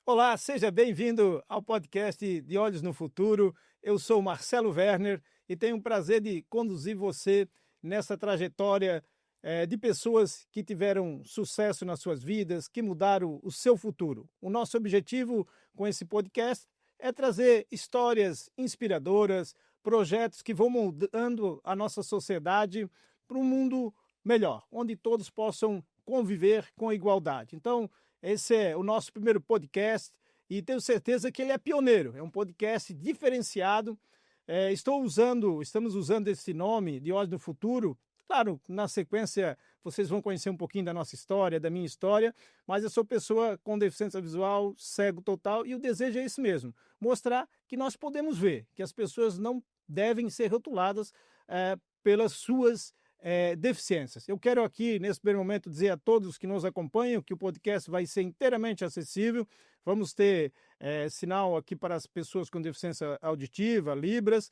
Olá, seja bem-vindo ao podcast de Olhos no Futuro. Eu sou Marcelo Werner e tenho o prazer de conduzir você nessa trajetória de pessoas que tiveram sucesso nas suas vidas, que mudaram o seu futuro. O nosso objetivo com esse podcast é trazer histórias inspiradoras, projetos que vão mudando a nossa sociedade para um mundo melhor, onde todos possam conviver com igualdade. Então, esse é o nosso primeiro podcast e tenho certeza que ele é pioneiro. É um podcast diferenciado. Estamos usando esse nome de Olhos no Futuro. Claro, na sequência vocês vão conhecer um pouquinho da nossa história, da minha história, mas eu sou pessoa com deficiência visual, cego total, e o desejo é esse mesmo, mostrar que nós podemos ver, que as pessoas não devem ser rotuladas pelas suas deficiências. Eu quero aqui, nesse primeiro momento, dizer a todos que nos acompanham que o podcast vai ser inteiramente acessível. Vamos ter sinal aqui para as pessoas com deficiência auditiva, Libras.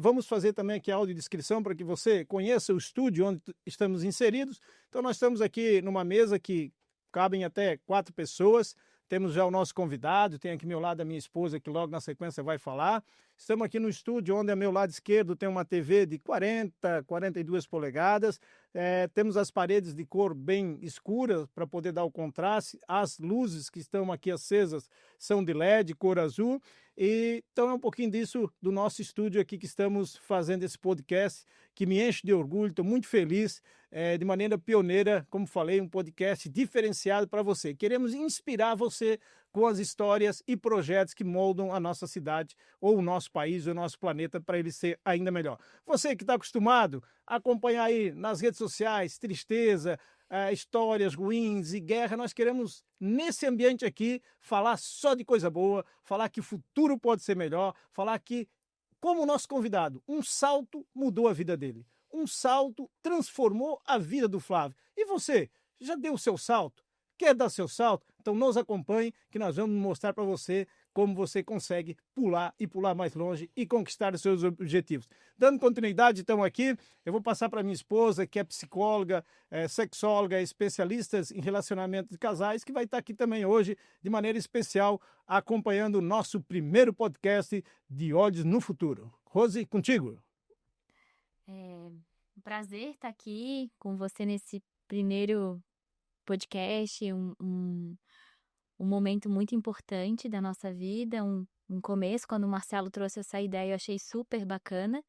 Vamos fazer também aqui a audiodescrição para que você conheça o estúdio onde estamos inseridos. Então, nós estamos aqui numa mesa que cabem até 4 pessoas. Temos já o nosso convidado, tem aqui ao meu lado a minha esposa, que logo na sequência vai falar. Estamos aqui no estúdio, onde ao meu lado esquerdo tem uma TV de 42 polegadas. Temos as paredes de cor bem escura para poder dar o contraste. As luzes que estão aqui acesas são de LED, cor azul. Então é um pouquinho disso do nosso estúdio aqui que estamos fazendo esse podcast, que me enche de orgulho, estou muito feliz, de maneira pioneira, como falei, um podcast diferenciado para você. Queremos inspirar você com as histórias e projetos que moldam a nossa cidade, ou o nosso país, ou o nosso planeta, para ele ser ainda melhor. Você que está acostumado a acompanhar aí nas redes sociais, tristeza, histórias ruins e guerra, nós queremos, nesse ambiente aqui, falar só de coisa boa, falar que o futuro pode ser melhor, falar que, como o nosso convidado, um salto mudou a vida dele. Um salto transformou a vida do Flávio. E você, já deu o seu salto? Quer dar seu salto? Então nos acompanhe que nós vamos mostrar para você como você consegue pular e pular mais longe e conquistar os seus objetivos. Dando continuidade, então, aqui, eu vou passar para minha esposa, que é psicóloga, sexóloga, especialista em relacionamento de casais, que vai estar aqui também hoje, de maneira especial, acompanhando o nosso primeiro podcast de Olhos no Futuro. Rose, contigo. É um prazer estar aqui com você nesse primeiro podcast, um momento muito importante da nossa vida, um começo. Quando o Marcelo trouxe essa ideia, eu achei super bacana.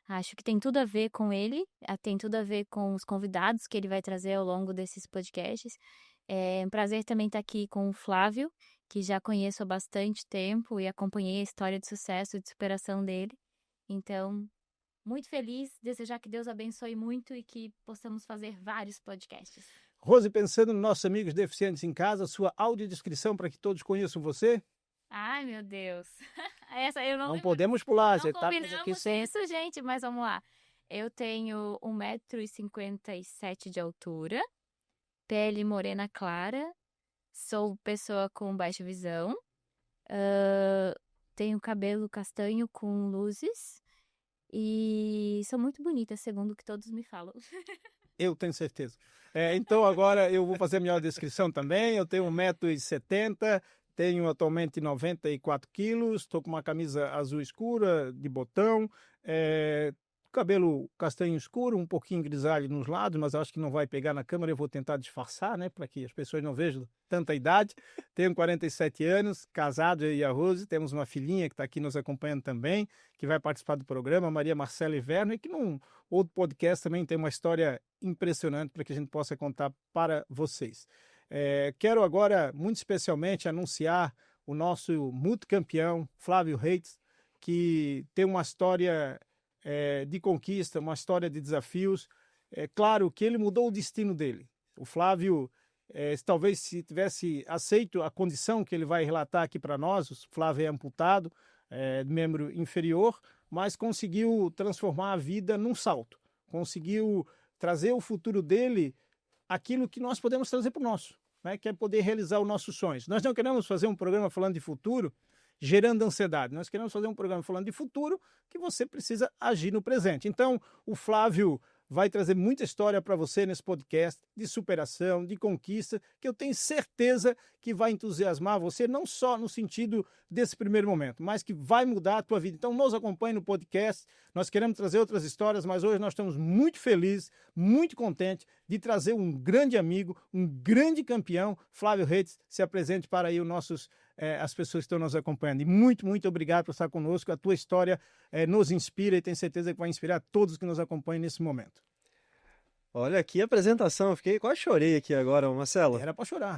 Acho que tem tudo a ver com ele, tem tudo a ver com os convidados que ele vai trazer ao longo desses podcasts. É um prazer também estar aqui com o Flávio, que já conheço há bastante tempo e acompanhei a história de sucesso e de superação dele. Então, muito feliz, desejar que Deus abençoe muito e que possamos fazer vários podcasts. Rose, pensando nos nossos amigos deficientes em casa, sua audiodescrição para que todos conheçam você? Ai, meu Deus. Essa eu não podemos pular as não etapas aqui sem... isso, gente, mas vamos lá. Eu tenho 1,57 m de altura, pele morena clara, sou pessoa com baixa visão, tenho cabelo castanho com luzes e sou muito bonita, segundo o que todos me falam. Eu tenho certeza. Então, agora eu vou fazer a minha descrição também. Eu tenho 1,70 m, tenho atualmente 94 quilos, estou com uma camisa azul escura, de botão, cabelo castanho escuro, um pouquinho grisalho nos lados, mas acho que não vai pegar na câmera, eu vou tentar disfarçar, né, para que as pessoas não vejam tanta idade. Tenho 47 anos, casado, eu e a Rose, temos uma filhinha que está aqui nos acompanhando também, que vai participar do programa, Maria Marcela Werner, e que num outro podcast também tem uma história impressionante para que a gente possa contar para vocês. Quero agora, muito especialmente, anunciar o nosso multicampeão, Flávio Reitz, que tem uma história de conquista, uma história de desafios. É claro que ele mudou o destino dele. O Flávio, talvez se tivesse aceito a condição que ele vai relatar aqui para nós, o Flávio é amputado, membro inferior, mas conseguiu transformar a vida num salto. Conseguiu trazer o futuro dele aquilo que nós podemos trazer para o nosso, né? Que é poder realizar os nossos sonhos. Nós não queremos fazer um programa falando de futuro gerando ansiedade. Nós queremos fazer um programa falando de futuro que você precisa agir no presente. Então, o Flávio vai trazer muita história para você nesse podcast de superação, de conquista, que eu tenho certeza que vai entusiasmar você, não só no sentido desse primeiro momento, mas que vai mudar a tua vida. Então, nos acompanhe no podcast. Nós queremos trazer outras histórias, mas hoje nós estamos muito felizes, muito contentes de trazer um grande amigo, um grande campeão. Flávio Reitz, se apresente para aí as pessoas que estão nos acompanhando. E muito, muito obrigado por estar conosco. A tua história nos inspira e tenho certeza que vai inspirar todos que nos acompanham nesse momento. Olha, que apresentação, quase chorei aqui agora, Marcelo. Era para chorar.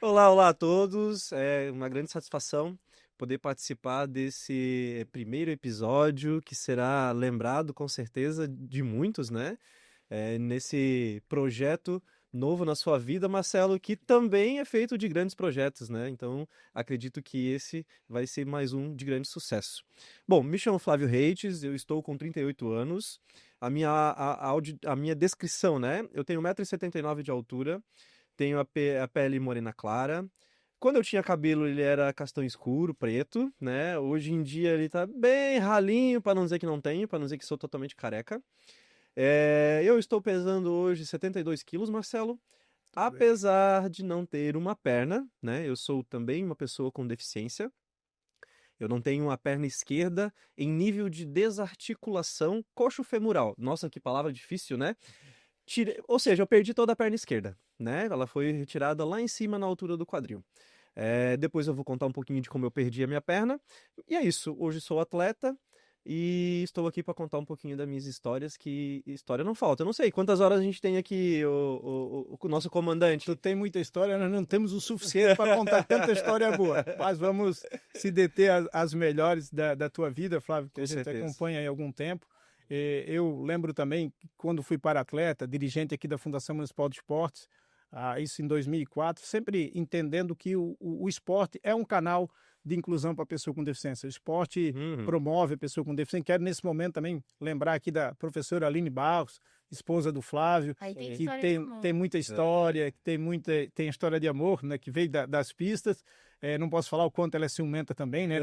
Olá a todos, é uma grande satisfação poder participar desse primeiro episódio que será lembrado com certeza de muitos, né? Nesse projeto novo na sua vida, Marcelo, que também é feito de grandes projetos, né? Então, acredito que esse vai ser mais um de grande sucesso. Bom, me chamo Flávio Reitz, eu estou com 38 anos. A minha descrição, né? Eu tenho 1,79 m de altura, tenho a pele morena clara. Quando eu tinha cabelo, ele era castanho escuro, preto, né? Hoje em dia ele tá bem ralinho, para não dizer que não tenho, para não dizer que sou totalmente careca. Eu estou pesando hoje 72 quilos, Marcelo. Apesar de não ter uma perna, né? Eu sou também uma pessoa com deficiência. Eu não tenho uma perna esquerda em nível de desarticulação coxo-femoral. Nossa, que palavra difícil, né? Ou seja, eu perdi toda a perna esquerda, né? Ela foi retirada lá em cima na altura do quadril. Depois eu vou contar um pouquinho de como eu perdi a minha perna. E é isso. Hoje sou atleta e estou aqui para contar um pouquinho das minhas histórias, que história não falta. Eu não sei quantas horas a gente tem aqui, o nosso comandante. Tu tem muita história, nós não temos o suficiente para contar tanta história boa. Mas vamos se deter às melhores da tua vida, Flávio, que a gente acompanha há algum tempo. Eu lembro também, quando fui para-atleta, dirigente aqui da Fundação Municipal de Esportes, isso em 2004, sempre entendendo que o esporte é um canal de inclusão para a pessoa com deficiência. O esporte promove a pessoa com deficiência. Quero, nesse momento, também lembrar aqui da professora Aline Barros, esposa do Flávio, que tem muita história, que tem história de amor, né, que veio das pistas. Não posso falar o quanto ela é ciumenta também, né?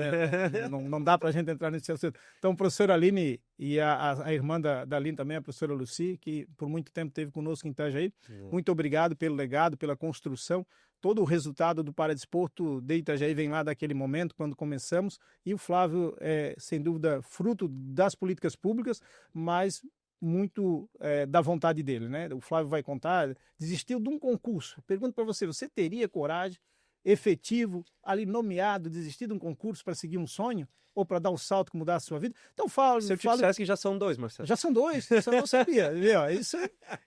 Não dá para a gente entrar nesse assunto. Então, a professora Aline e a irmã da Aline também, a professora Lucy, que por muito tempo esteve conosco em Itajaí. Muito obrigado pelo legado, pela construção. Todo o resultado do Paradesporto de Itajaí vem lá daquele momento, quando começamos. E o Flávio é, sem dúvida, fruto das políticas públicas, mas muito da vontade dele, né? O Flávio vai contar, desistiu de um concurso. Pergunto para você, você teria coragem, efetivo, ali nomeado, desistir de um concurso para seguir um sonho? Ou para dar um salto que mudasse a sua vida? Então fala. Se eu te dissesse que já são 2, Marcelo. Já são 2, você não sabia. Viu?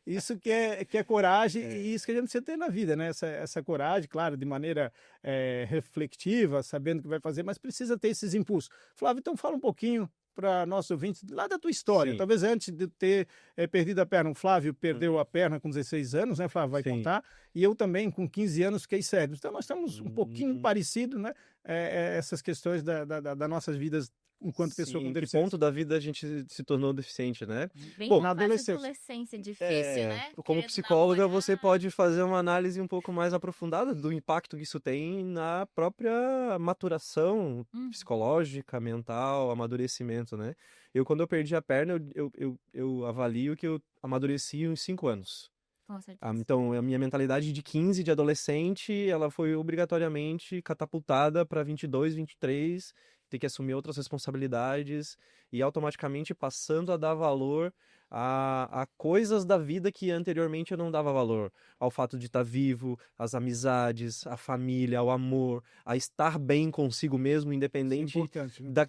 Isso que é coragem e isso que a gente precisa ter na vida, né? Essa coragem, claro, de maneira reflexiva, sabendo o que vai fazer, mas precisa ter esses impulsos. Flávio, então fala um pouquinho para nossos ouvintes, lá da tua história. Sim. Talvez antes de ter perdido a perna. O Flávio perdeu a perna com 16 anos, né, Flávio? Vai contar. E eu também, com 15 anos, fiquei cego. Então, nós estamos um pouquinho parecidos, né? Essas questões das nossas vidas enquanto pessoa com deficiência. Em que ponto da vida a gente se tornou deficiente, né? Bom, na adolescência difícil, né? Como psicóloga, você pode fazer uma análise um pouco mais aprofundada do impacto que isso tem na própria maturação psicológica, mental, amadurecimento, né? Quando eu perdi a perna, eu avalio que eu amadureci uns 5 anos. Então, a minha mentalidade de 15, de adolescente, ela foi obrigatoriamente catapultada para 22, 23, ter que assumir outras responsabilidades e automaticamente passando a dar valor a coisas da vida que anteriormente eu não dava valor. Ao fato de estar vivo, às amizades, à família, ao amor, a estar bem consigo mesmo, independente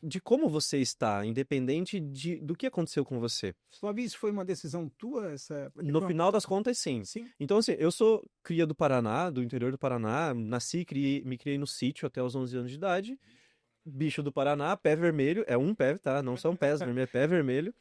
de como você está, independente do que aconteceu com você. Flávio, isso foi uma decisão tua? No final das contas, sim. Então, assim, eu sou cria do Paraná, do interior do Paraná, nasci, me criei no sítio até os 11 anos de idade. Bicho do Paraná, pé vermelho, é um pé, tá? Não são pés vermelhos, é pé vermelho.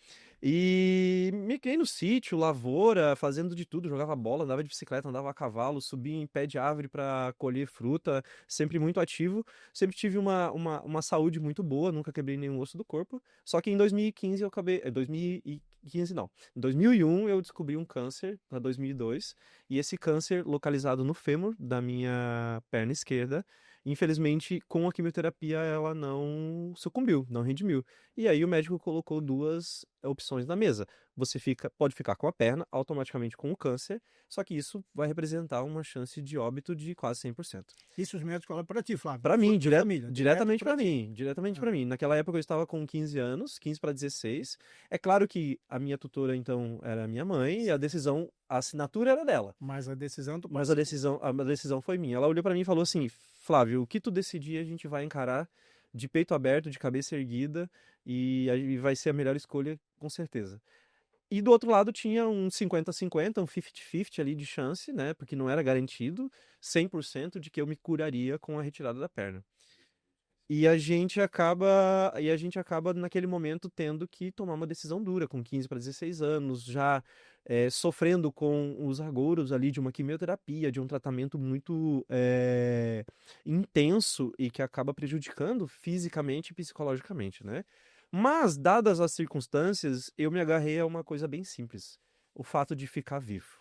E me criei no sítio, lavoura, fazendo de tudo, jogava bola, andava de bicicleta, andava a cavalo, subia em pé de árvore para colher fruta, sempre muito ativo. Sempre tive uma saúde muito boa, nunca quebrei nenhum osso do corpo. Só que em 2015 eu acabei... 2015 não. Em 2001 eu descobri um câncer, para 2002, e esse câncer localizado no fêmur da minha perna esquerda, infelizmente, com a quimioterapia, ela não sucumbiu, não redimiu. E aí o médico colocou 2 opções na mesa. Você pode ficar com a perna, automaticamente com o câncer, só que isso vai representar uma chance de óbito de quase 100%. Isso os médicos falam para ti, Flávio. Para mim, família, diretamente para ti. mim, diretamente para mim. Naquela época eu estava com 15 anos, 15 para 16. É claro que a minha tutora então era a minha mãe e a assinatura era dela. Mas a decisão Mas a decisão foi minha. Ela olhou para mim e falou assim: Flávio, o que tu decidir a gente vai encarar de peito aberto, de cabeça erguida e vai ser a melhor escolha com certeza. E do outro lado tinha um 50-50, um 50-50 ali de chance, né? Porque não era garantido 100% de que eu me curaria com a retirada da perna. E a gente acaba naquele momento tendo que tomar uma decisão dura, com 15 para 16 anos, já sofrendo com os agouros ali de uma quimioterapia, de um tratamento muito intenso e que acaba prejudicando fisicamente e psicologicamente, né? Mas, dadas as circunstâncias, eu me agarrei a uma coisa bem simples: o fato de ficar vivo.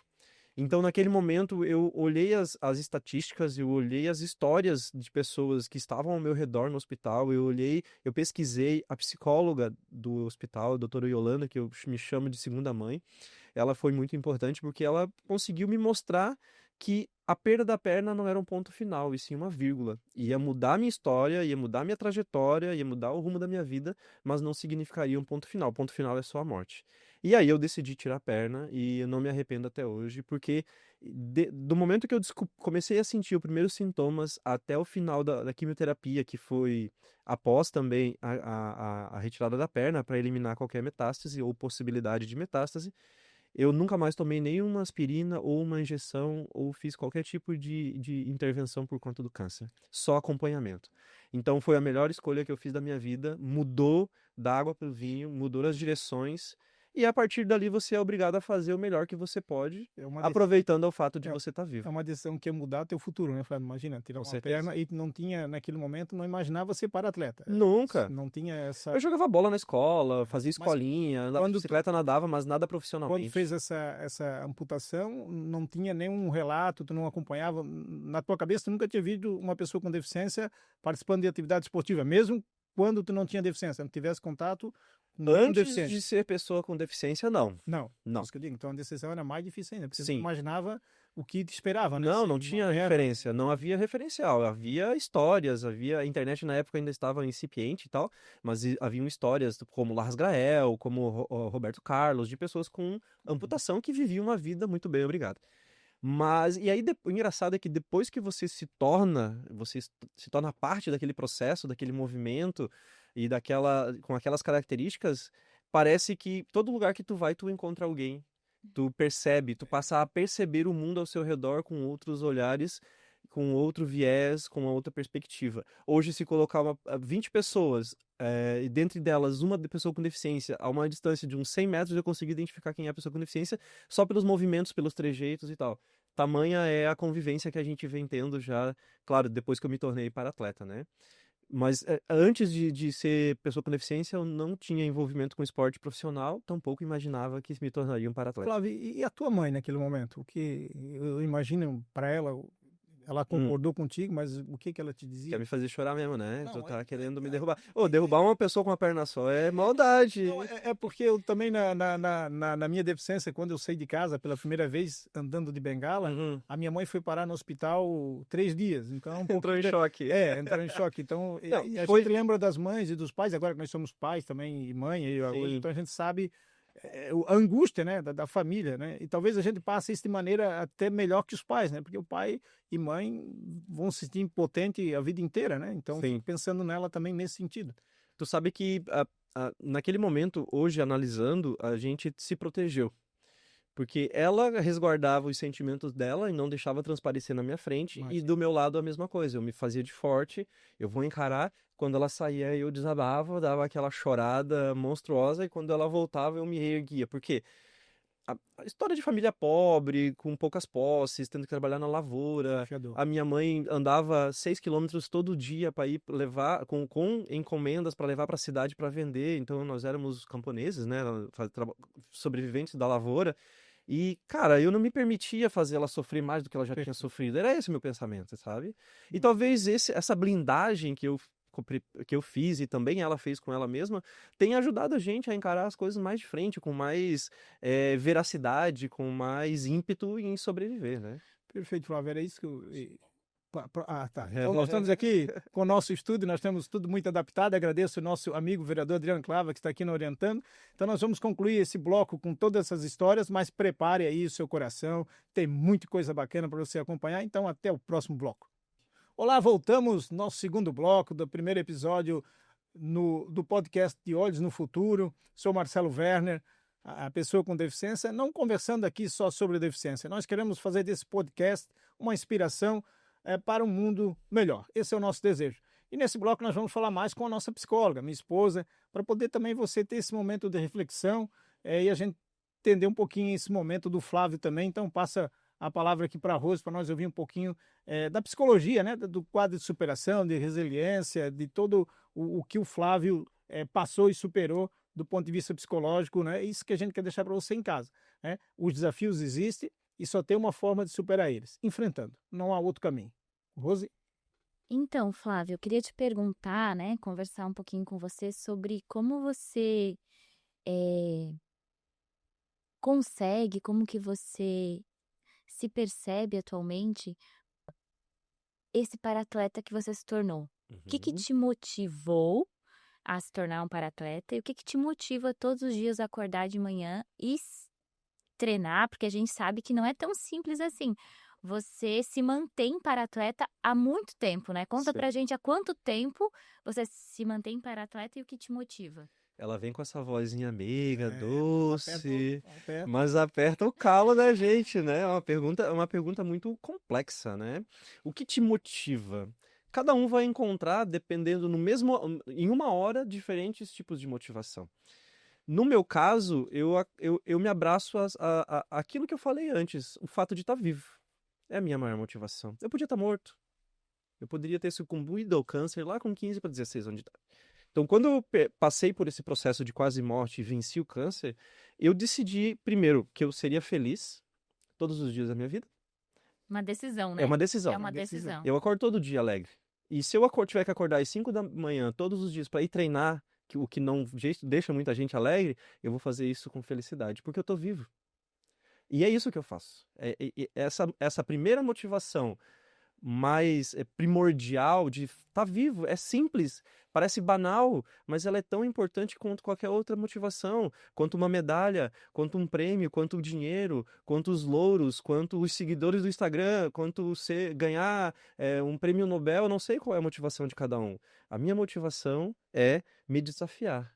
Então, naquele momento, eu olhei as estatísticas, eu olhei as histórias de pessoas que estavam ao meu redor no hospital, eu pesquisei a psicóloga do hospital, a doutora Yolanda, que eu me chamo de segunda mãe. Ela foi muito importante porque ela conseguiu me mostrar que a perda da perna não era um ponto final, e sim uma vírgula. Ia mudar a minha história, ia mudar a minha trajetória, ia mudar o rumo da minha vida, mas não significaria um ponto final. O ponto final é só a morte. E aí eu decidi tirar a perna e eu não me arrependo até hoje, porque do momento que eu comecei a sentir os primeiros sintomas até o final da quimioterapia, que foi após também a retirada da perna para eliminar qualquer metástase ou possibilidade de metástase, eu nunca mais tomei nenhuma aspirina ou uma injeção ou fiz qualquer tipo de intervenção por conta do câncer. Só acompanhamento. Então foi a melhor escolha que eu fiz da minha vida. Mudou da água para o vinho, mudou as direções. E a partir dali você é obrigado a fazer o melhor que você pode, aproveitando o fato de você estar vivo. É uma decisão que ia mudar teu futuro, né, Flávio? Imagina, tirar uma perna e não tinha, naquele momento, não imaginava ser para-atleta. Nunca. Não tinha essa... Eu jogava bola na escola, fazia escolinha, andava de bicicleta, nadava, mas nada profissionalmente. Quando fez essa amputação, não tinha nenhum relato, tu não acompanhava. Na tua cabeça, tu nunca tinha visto uma pessoa com deficiência participando de atividade esportiva, mesmo quando tu não tinha deficiência, não tivesse contato com deficiência. Antes de ser pessoa com deficiência, não. Não. Não. Isso que eu digo. Então a decisão era mais difícil ainda, porque Sim. você imaginava o que te esperava, né? Não tinha referência, não havia referencial, havia histórias, a internet na época ainda estava incipiente e tal, mas haviam histórias como Lars Grael, como Roberto Carlos, de pessoas com amputação que viviam uma vida muito bem, obrigado. Mas, e aí o engraçado é que depois que você se torna parte daquele processo, daquele movimento e com aquelas características, parece que todo lugar que tu vai, tu encontra alguém. Tu percebe, tu passa a perceber o mundo ao seu redor com outros olhares, com outro viés, com uma outra perspectiva. Hoje, se colocar 20 pessoas, e dentre delas uma pessoa com deficiência, a uma distância de uns 100 metros, eu consigo identificar quem é a pessoa com deficiência só pelos movimentos, pelos trejeitos e tal. Tamanha é a convivência que a gente vem tendo já, claro, depois que eu me tornei para-atleta, né? Mas antes de ser pessoa com deficiência, eu não tinha envolvimento com esporte profissional, tampouco imaginava que me tornaria um para-atleta. Flávio, e a tua mãe naquele momento? O que eu imagino para ela concordou contigo, mas o que ela te dizia? Quer me fazer chorar mesmo, né? Não, Tu tá querendo me derrubar. Derrubar uma pessoa com uma perna só é maldade. Não, é porque eu também, na minha deficiência, quando eu saí de casa pela primeira vez andando de bengala, a minha mãe foi parar no hospital 3 dias. Então, entrou em choque. Entrou em choque. Então, Não, a gente lembra das mães e dos pais, agora que nós somos pais também, e mãe, então a gente sabe a angústia, né, da família, né? E talvez a gente passe isso de maneira até melhor que os pais, né? Porque o pai e mãe vão se sentir impotente a vida inteira, né? Então, fico pensando nela também nesse sentido. Tu sabe que naquele momento, hoje analisando, a gente se protegeu. Porque ela resguardava os sentimentos dela e não deixava transparecer na minha frente. E do meu lado a mesma coisa. Eu me fazia de forte, eu vou encarar. Quando ela saía, eu desabava, dava aquela chorada monstruosa. E quando ela voltava, eu me reerguia. Porque a história de família pobre, com poucas posses, tendo que trabalhar na lavoura. A minha mãe andava 6 quilômetros todo dia para ir levar, com encomendas para levar para a cidade para vender. Então nós éramos camponeses, né? Sobreviventes da lavoura. E, cara, eu não me permitia fazer ela sofrer mais do que ela já tinha sofrido. Era esse o meu pensamento, sabe? E talvez essa blindagem que eu que eu fiz e também ela fez com ela mesma, tem ajudado a gente a encarar as coisas mais de frente, com mais veracidade, com mais ímpeto em sobreviver, né? Perfeito, Flávio, era isso que eu... tá. Então, nós estamos aqui com o nosso estúdio, nós temos tudo muito adaptado. Agradeço o nosso amigo vereador Adriano Clava, que está aqui nos orientando. Então, nós vamos concluir esse bloco com todas essas histórias, mas prepare aí o seu coração, tem muita coisa bacana para você acompanhar. Então, até o próximo bloco. Olá, voltamos nosso segundo bloco do primeiro episódio do podcast de Olhos no Futuro. Sou Marcelo Werner, a pessoa com deficiência, não conversando aqui só sobre deficiência. Nós queremos fazer desse podcast uma inspiração para um mundo melhor. Esse é o nosso desejo. E nesse bloco nós vamos falar mais com a nossa psicóloga, minha esposa, para poder também você ter esse momento de reflexão e a gente entender um pouquinho esse momento do Flávio também. Então passa a palavra aqui para a Rose, para nós ouvir um pouquinho da psicologia, né? Do quadro de superação, de resiliência, de todo o que o Flávio passou e superou do ponto de vista psicológico, né? Isso que a gente quer deixar para você em casa, né? Os desafios existem e só tem uma forma de superar eles, enfrentando. Não há outro caminho. Rose? Então, Flávio, eu queria te perguntar, né, conversar um pouquinho com você sobre como você consegue, como que você se percebe atualmente esse paratleta que você se tornou. O que te motivou a se tornar um paratleta e o que te motiva todos os dias a acordar de manhã e treinar, porque a gente sabe que não é tão simples assim. Você se mantém paratleta há muito tempo, né? Conta pra gente há quanto tempo você se mantém paratleta e o que te motiva. Ela vem com essa vozinha meiga, doce, aperta. mas aperta o calo da gente, né? É uma pergunta muito complexa, né? O que te motiva? Cada um vai encontrar, dependendo em uma hora, diferentes tipos de motivação. No meu caso, eu me abraço àquilo que eu falei antes, o fato de estar vivo. É a minha maior motivação. Eu podia estar morto. Eu poderia ter sucumbido ao câncer lá com 15 para 16 anos de idade. Então, quando eu passei por esse processo de quase morte e venci o câncer, eu decidi, primeiro, que eu seria feliz todos os dias da minha vida. Uma decisão, né? É uma decisão. É uma decisão. Eu acordo todo dia alegre. E se eu tiver que acordar às 5 da manhã todos os dias para ir treinar, o que não deixa muita gente alegre, eu vou fazer isso com felicidade, porque eu estou vivo. E é isso que eu faço. Essa primeira motivação mais primordial de estar vivo, é simples, parece banal, mas ela é tão importante quanto qualquer outra motivação, quanto uma medalha, quanto um prêmio, quanto o dinheiro, quanto os louros, quanto os seguidores do Instagram, quanto você ganhar um prêmio Nobel. Eu não sei qual é a motivação de cada um. A minha motivação é me desafiar.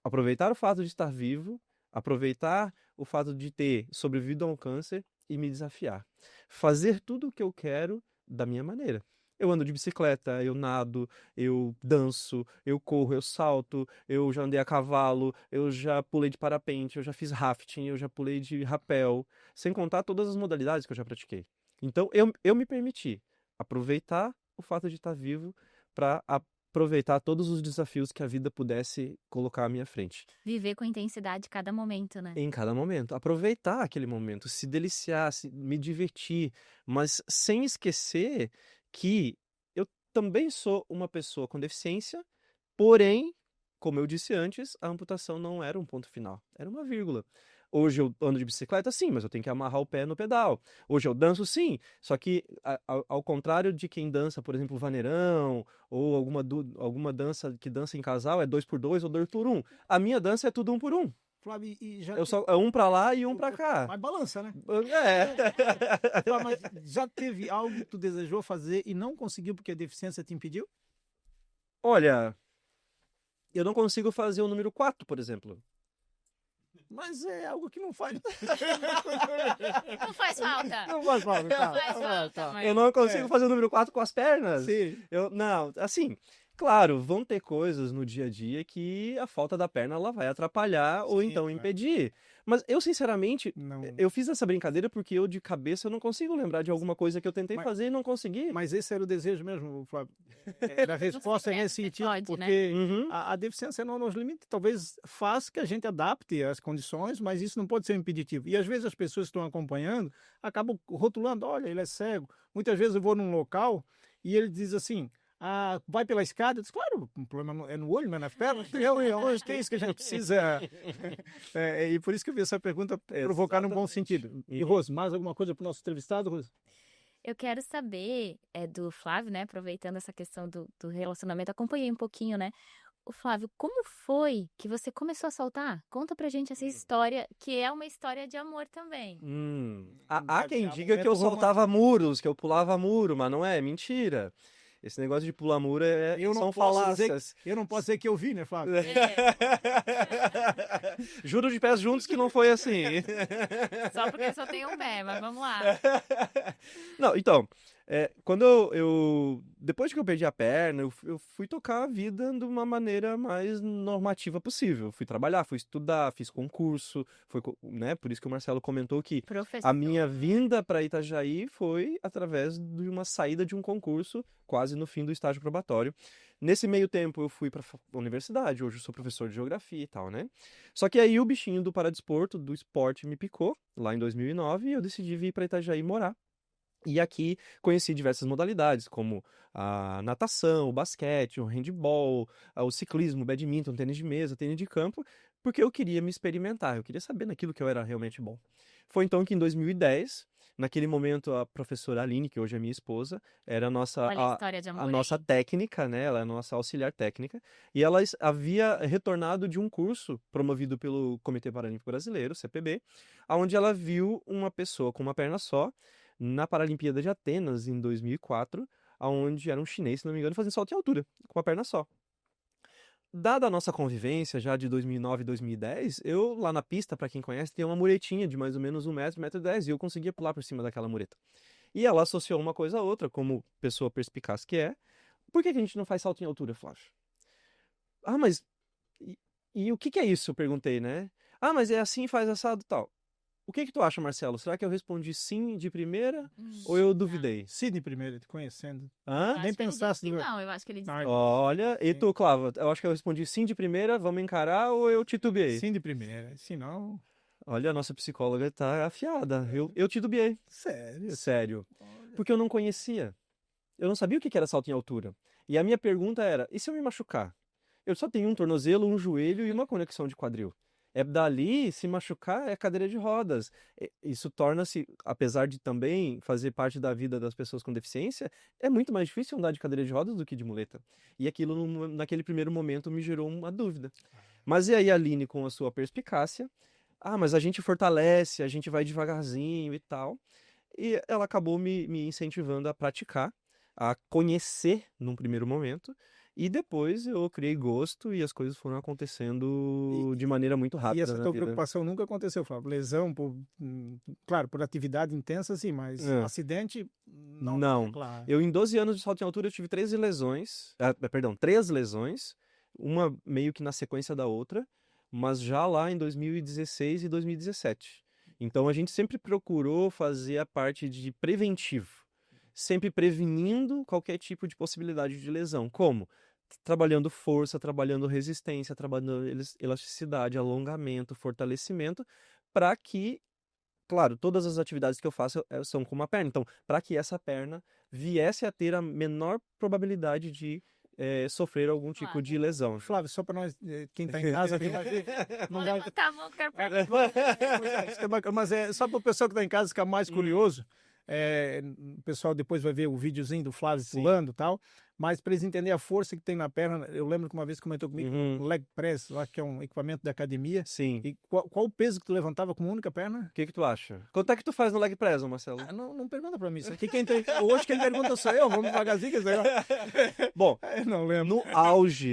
Aproveitar o fato de estar vivo, aproveitar o fato de ter sobrevivido a um câncer e me desafiar. Fazer tudo o que eu quero da minha maneira. Eu ando de bicicleta, eu nado, eu danço, eu corro, eu salto, eu já andei a cavalo, eu já pulei de parapente, eu já fiz rafting, eu já pulei de rapel, sem contar todas as modalidades que eu já pratiquei. Então, eu me permiti aproveitar o fato de estar vivo para aproveitar todos os desafios que a vida pudesse colocar à minha frente. Viver com intensidade cada momento, né? Em cada momento. Aproveitar aquele momento, se deliciar, me divertir, mas sem esquecer que eu também sou uma pessoa com deficiência, porém, como eu disse antes, a amputação não era um ponto final, era uma vírgula. Hoje eu ando de bicicleta, sim, mas eu tenho que amarrar o pé no pedal. Hoje eu danço, sim, só que ao contrário de quem dança, por exemplo, vaneirão, ou alguma dança que dança em casal, é 2x2 ou 2x1. A minha dança é tudo 1x1. Flávio, É um pra lá e um pra cá. Mas balança, né? É. Mas já teve algo que tu desejou fazer e não conseguiu porque a deficiência te impediu? Olha, eu não consigo fazer o número 4, por exemplo. Mas é algo que não faz. Não faz falta. Não faz falta. Não faz falta, mas... Eu não consigo fazer o número 4 com as pernas. Sim. Não, assim, claro, vão ter coisas no dia a dia que a falta da perna ela vai atrapalhar ou então impedir. Mas eu, sinceramente, eu fiz essa brincadeira porque eu, de cabeça, eu não consigo lembrar de alguma coisa que eu tentei fazer e não consegui. Mas esse era o desejo mesmo, Flávio. Era a resposta nesse sentido, porque a deficiência não nos limita. Talvez faça que a gente adapte as condições, mas isso não pode ser impeditivo. E às vezes as pessoas que estão acompanhando acabam rotulando, olha, ele é cego. Muitas vezes eu vou num local e ele diz assim, vai pela escada? Eu disse, claro, o problema é no olho, não é na perna. Hoje tem isso que a gente precisa. E por isso que eu vi essa pergunta provocar num bom sentido. E, Rose, mais alguma coisa para o nosso entrevistado, Rose? Eu quero saber do Flávio, né? Aproveitando essa questão do relacionamento, acompanhei um pouquinho, né? O Flávio, como foi que você começou a saltar? Conta pra gente essa história, que é uma história de amor também. Há quem diga que eu saltava muros, que eu pulava muro, mas não é, mentira. Esse negócio de pular muro são falácias. Eu não posso dizer que eu vi, né, Flávio? Juro de pés juntos que não foi assim. Só porque só tem um pé, mas vamos lá. Não, então, quando depois que eu perdi a perna, eu fui tocar a vida de uma maneira mais normativa possível. Fui trabalhar, fui estudar, fiz concurso, né? Por isso que o Marcelo comentou que a minha vinda para Itajaí foi através de uma saída de um concurso, quase no fim do estágio probatório. Nesse meio tempo eu fui para a universidade, hoje eu sou professor de geografia e tal, né? Só que aí o bichinho do paradesporto, do esporte me picou, lá em 2009, e eu decidi vir para Itajaí morar. E aqui conheci diversas modalidades, como a natação, o basquete, o handebol, o ciclismo, o badminton, tênis de mesa, tênis de campo, porque eu queria me experimentar, eu queria saber naquilo que eu era realmente bom. Foi então que em 2010, naquele momento a professora Aline, que hoje é minha esposa, era a nossa, Olha a história de amor nossa aí. técnica, né? Ela é a nossa auxiliar técnica, e ela havia retornado de um curso promovido pelo Comitê Paralímpico Brasileiro, CPB, onde ela viu uma pessoa com uma perna só, na Paralimpíada de Atenas, em 2004, onde era um chinês, se não me engano, fazendo salto em altura, com uma perna só. Dada a nossa convivência já de 2009 e 2010, eu lá na pista, para quem conhece, tem uma muretinha de mais ou menos 1 metro, 1,10 m, e eu conseguia pular por cima daquela mureta. E ela associou uma coisa a outra, como pessoa perspicaz que é. Por que a gente não faz salto em altura, Flávio? Mas... E o que é isso? Eu perguntei, né? Mas é assim, faz assado e tal. O que tu acha, Marcelo? Será que eu respondi sim de primeira ou eu duvidei? Sim de primeira, te conhecendo. Nem pensasse de... Não, eu acho que ele disse. Olha, e tu, Clava? Eu acho que eu respondi sim de primeira, vamos encarar ou eu titubeei? Sim de primeira, se não... Olha, a nossa psicóloga tá afiada. Eu titubeei. Sério? Sério. Porque eu não conhecia. Eu não sabia o que era salto em altura. E a minha pergunta era, e se eu me machucar? Eu só tenho um tornozelo, um joelho e uma conexão de quadril. Dali, se machucar, é cadeira de rodas. Isso torna-se, apesar de também fazer parte da vida das pessoas com deficiência, é muito mais difícil andar de cadeira de rodas do que de muleta. E aquilo, naquele primeiro momento, me gerou uma dúvida. Mas e aí a Aline, com a sua perspicácia, mas a gente fortalece, a gente vai devagarzinho e tal. E ela acabou me incentivando a praticar, a conhecer num primeiro momento. E depois eu criei gosto e as coisas foram acontecendo de maneira muito rápida. E essa tua preocupação nunca aconteceu, Flávio? Lesão, claro, por atividade intensa, sim, mas acidente, não. Não. Claro. Eu, em 12 anos de salto em altura, eu tive 3 lesões, uma meio que na sequência da outra, mas já lá em 2016 e 2017. Então a gente sempre procurou fazer a parte de preventivo, sempre prevenindo qualquer tipo de possibilidade de lesão. Como? Trabalhando força, trabalhando resistência, trabalhando elasticidade, alongamento, fortalecimento, para que, claro, todas as atividades que eu faço são com uma perna. Então, para que essa perna viesse a ter a menor probabilidade de sofrer algum tipo de lesão. Flávio, só para nós, quem está em casa, quem vai ver... Não vai... Tá bom, quero... Mas só para o pessoal que está em casa ficar mais curioso, o pessoal depois vai ver o videozinho do Flávio pulando e tal, mas para eles entenderem a força que tem na perna, eu lembro que uma vez comentou comigo o leg press, lá que é um equipamento da academia. Sim. E qual o peso que tu levantava com uma única perna? O que tu acha? Quanto é que tu faz no leg press, Marcelo? Não pergunta para mim isso. Hoje quem pergunta sou eu, vamos devagarzinho. Bom, eu não lembro.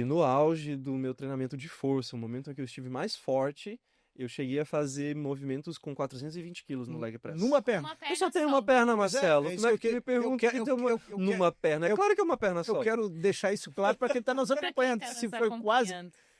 No auge do meu treinamento de força, o momento em que eu estive mais forte, eu cheguei a fazer movimentos com 420 quilos no leg press. Numa perna? Eu só tenho uma perna, Marcelo. Como é que me pergunta numa perna? É claro que é uma perna só. Eu quero deixar isso claro para quem está nos acompanhando. Se foi quase...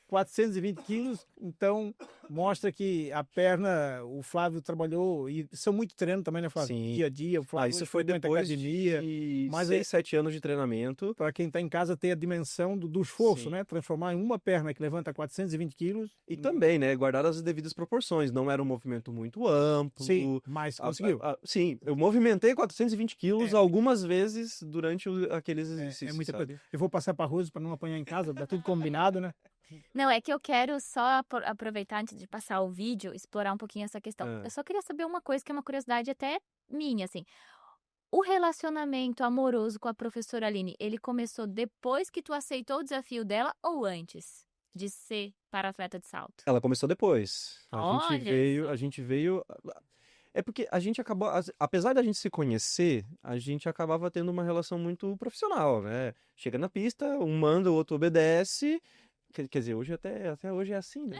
420 quilos, então mostra que a perna, o Flávio trabalhou, e são muito treino também, né, Flávio? Sim. Dia a dia, o Flávio Isso hoje foi frequenta depois academia, de mas 6, 7 anos de treinamento. para quem está em casa ter a dimensão do esforço, Sim. né? Transformar em uma perna que levanta 420 quilos. E também, né, guardar as devidas proporções. Não era um movimento muito amplo. Sim, mas conseguiu. Sim, eu movimentei 420 quilos algumas vezes durante aqueles É exercícios. muita sabe? coisa. Eu vou passar para Rose para não apanhar em casa, tá tudo combinado, né? Não, é que eu quero só aproveitar antes de passar o vídeo, explorar um pouquinho essa questão. Ah. Eu só queria saber uma coisa que é uma curiosidade até minha, assim. O relacionamento amoroso com a professora Aline, ele começou depois que tu aceitou o desafio dela ou antes de ser para-atleta de salto? Ela começou depois. Olha A gente veio. É porque a gente acabou, apesar da gente se conhecer, a gente acabava tendo uma relação muito profissional, né? Chega na pista, um manda, o outro obedece. Quer dizer, hoje até hoje é assim, né?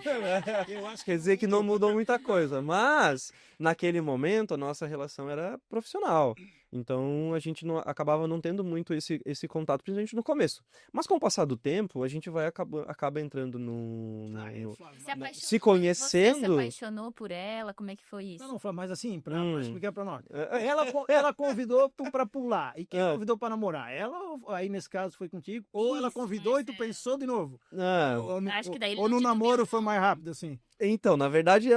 Eu acho Quer dizer que não mudou muita coisa, mas naquele momento a nossa relação era profissional. Então a gente acabava não tendo muito esse contato, principalmente no começo. Mas com o passar do tempo, a gente acaba entrando se conhecendo. Você se apaixonou por ela? Como é que foi isso? Não, Flávio, mas assim, para explicar para nós. É. Ela convidou para pular. E quem Ah. convidou para namorar? Ela, aí nesse caso foi contigo? Ou ela Isso, convidou mas e tu pensou de novo? Não. Acho que daí ele Ou não no te namoro pensou. foi mais rápido, assim? Então, na verdade,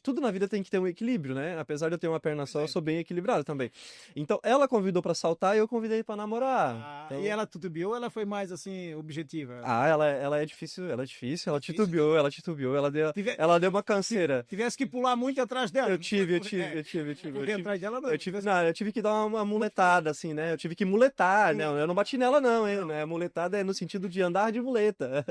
tudo na vida tem que ter um equilíbrio, né? Apesar de eu ter uma perna só, eu sou bem equilibrado também. Então, ela convidou pra saltar e eu convidei pra namorar. Então... E ela titubeou ou ela foi mais, assim, objetiva? Ela é difícil, ela titubeou, ela deu uma canseira. Tivesse que pular muito atrás dela. Eu tive. Atrás dela, não. Eu tive que dar uma muletada, assim, né? Eu tive que muletar, né? Eu não bati nela, não, hein? Né? Muletada é no sentido de andar de muleta.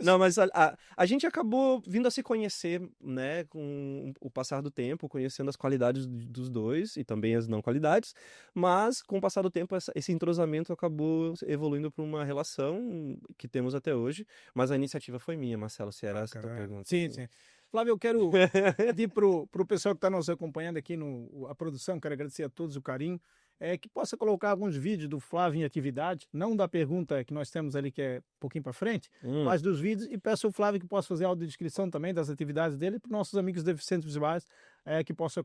Não, mas a gente acabou vindo a se conhecer, né? Com o passar do tempo, conhecendo as qualidades dos dois e também as não qualidades. Mas, com o passar do tempo, esse entrosamento acabou evoluindo para uma relação que temos até hoje. Mas a iniciativa foi minha, Marcelo, se era essa a tua pergunta. Sim. Flávio, eu quero pedir pro pessoal que está nos acompanhando aqui a produção, quero agradecer a todos o carinho, que possa colocar alguns vídeos do Flávio em atividade, não da pergunta que nós temos ali, que é um pouquinho para frente, mas dos vídeos, e peço ao Flávio que possa fazer audiodescrição também das atividades dele para os nossos amigos deficientes visuais que possam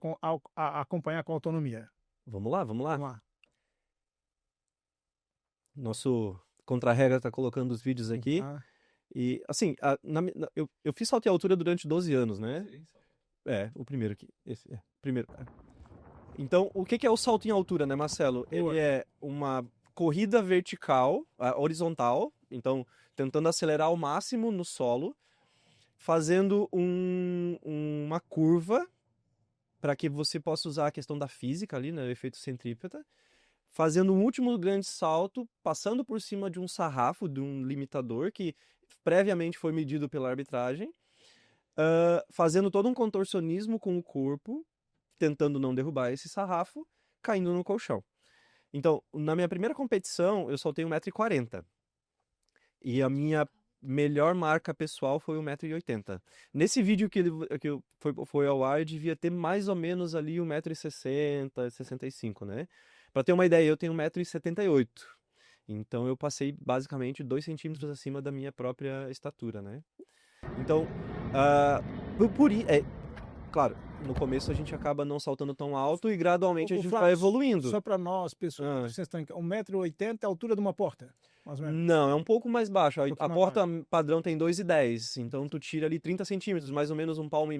acompanhar com autonomia. Vamos lá. Vamos lá. Nosso contra-regra está colocando os vídeos aqui. E, assim, eu fiz salto em altura durante 12 anos, né? O primeiro aqui. Primeiro. Então, o que é o salto em altura, né, Marcelo? Ele é uma corrida vertical, horizontal, então tentando acelerar ao máximo no solo, fazendo uma curva para que você possa usar a questão da física ali, né, o efeito centrípeta, fazendo um último grande salto, passando por cima de um sarrafo, de um limitador que previamente foi medido pela arbitragem, fazendo todo um contorcionismo com o corpo, tentando não derrubar esse sarrafo, caindo no colchão. Então, na minha primeira competição, eu saltei 1,40 m. E a minha melhor marca pessoal foi 1,80 m. Nesse vídeo que foi ao ar, eu devia ter mais ou menos ali 1,60 m, 65, né? Pra ter uma ideia, eu tenho 1,78 m. Então, eu passei basicamente 2 centímetros acima da minha própria estatura, né? Então, claro, no começo a gente acaba não saltando tão alto e gradualmente a gente vai evoluindo. Só para nós, pessoas, vocês estão 1,80 m é a altura de uma porta, mais ou menos. Não, é um pouco mais baixo. A porta padrão tem 2,10, então tu tira ali 30 centímetros, mais ou menos 1,5 palmo.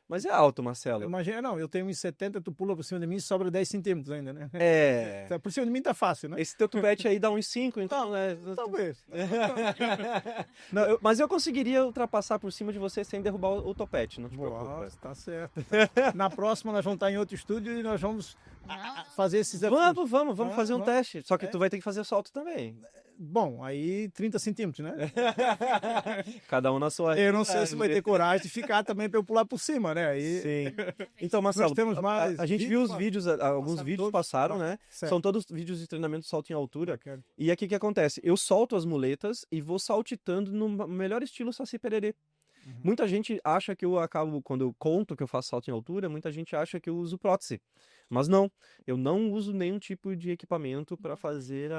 Mas é alto, Marcelo. Imagina, eu tenho 1,70 m, tu pula por cima de mim e sobra 10 centímetros ainda, né? Por cima de mim tá fácil, né? Esse teu tupete aí dá uns 5, então, né? Talvez. Mas eu conseguiria ultrapassar por cima de você sem derrubar o topete, não te preocupa. Nossa, tá certo. Na próxima nós vamos estar em outro estúdio e nós vamos fazer esses desafios. Vamos fazer um teste. Só que tu vai ter que fazer salto também. Bom, aí 30 centímetros, né? Cada um na sua. Eu não sei se vai ter coragem de ficar também para eu pular por cima, né? Aí... Sim. Então, Marcelo, nós temos mais a gente viu os vídeos, alguns vídeos passaram, né? Certo. São todos vídeos de treinamento de salto em altura. E aqui o que acontece? Eu solto as muletas e vou saltitando no melhor estilo Saci Pererê. Muita gente acha que eu acabo, quando eu conto que eu faço salto em altura, muita gente acha que eu uso prótese. Mas não, eu não uso nenhum tipo de equipamento para fazer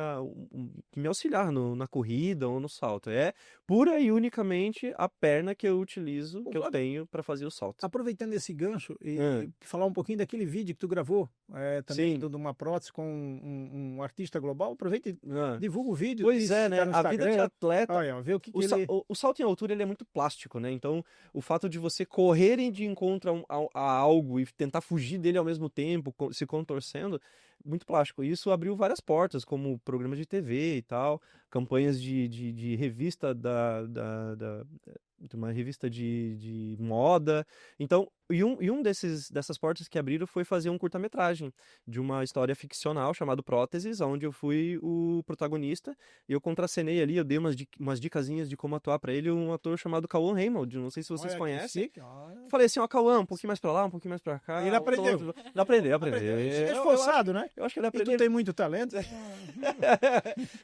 me auxiliar na corrida ou no salto. É pura e unicamente a perna que eu utilizo, que eu tenho para fazer o salto. Aproveitando esse gancho e falar um pouquinho daquele vídeo que tu gravou, também de uma prótese com um artista global, aproveita e divulga o vídeo. Pois é, né? A vida de atleta. Olha, vê o salto em altura ele é muito plástico, né? Então, o fato de você correr de encontro a algo e tentar fugir dele ao mesmo tempo, se contorcendo, muito plástico. E isso abriu várias portas, como programas de TV e tal, campanhas de revista de uma revista de moda. Então, dessas portas que abriram foi fazer um curta-metragem de uma história ficcional chamado Próteses, onde eu fui o protagonista e eu contracenei ali, eu dei umas dicasinhas de como atuar para ele, um ator chamado Cauã Raymond, não sei se vocês conhecem. Falei assim, ó, Cauã, um pouquinho mais pra lá, um pouquinho mais pra cá. Ele aprendeu. Aprendeu. Esforçado, né? Eu acho que ele aprendeu. E tu tem muito talento.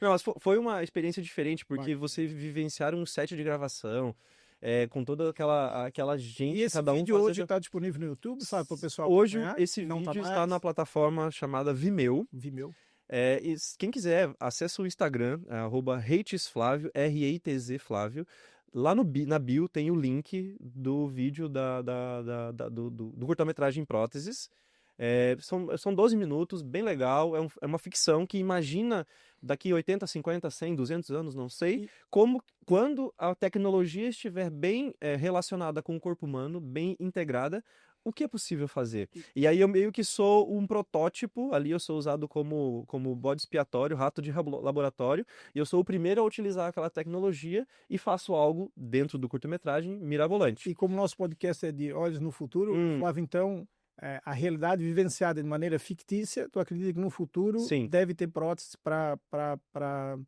Não, mas foi uma experiência diferente, porque você vivenciar um set de gravação, com toda aquela gente, e esse cada um vídeo hoje está disponível no YouTube, sabe, para o pessoal Hoje, acompanhar? esse vídeo está na plataforma chamada Vimeo. E quem quiser, acessa o Instagram, @hatesflavio, RATZ Flávio. Lá na bio tem o link do vídeo do curta-metragem Próteses. São 12 minutos, bem legal. É uma ficção que imagina daqui 80, 50, 100, 200 anos, não sei, quando a tecnologia estiver bem relacionada com o corpo humano, bem integrada, o que é possível fazer? E aí eu meio que sou um protótipo, ali eu sou usado como bode expiatório, rato de laboratório, e eu sou o primeiro a utilizar aquela tecnologia e faço algo dentro do curta-metragem mirabolante. E como nosso podcast é de Olhos no Futuro, Flávio, então, a realidade vivenciada de maneira fictícia, tu acredita que no futuro deve ter próteses para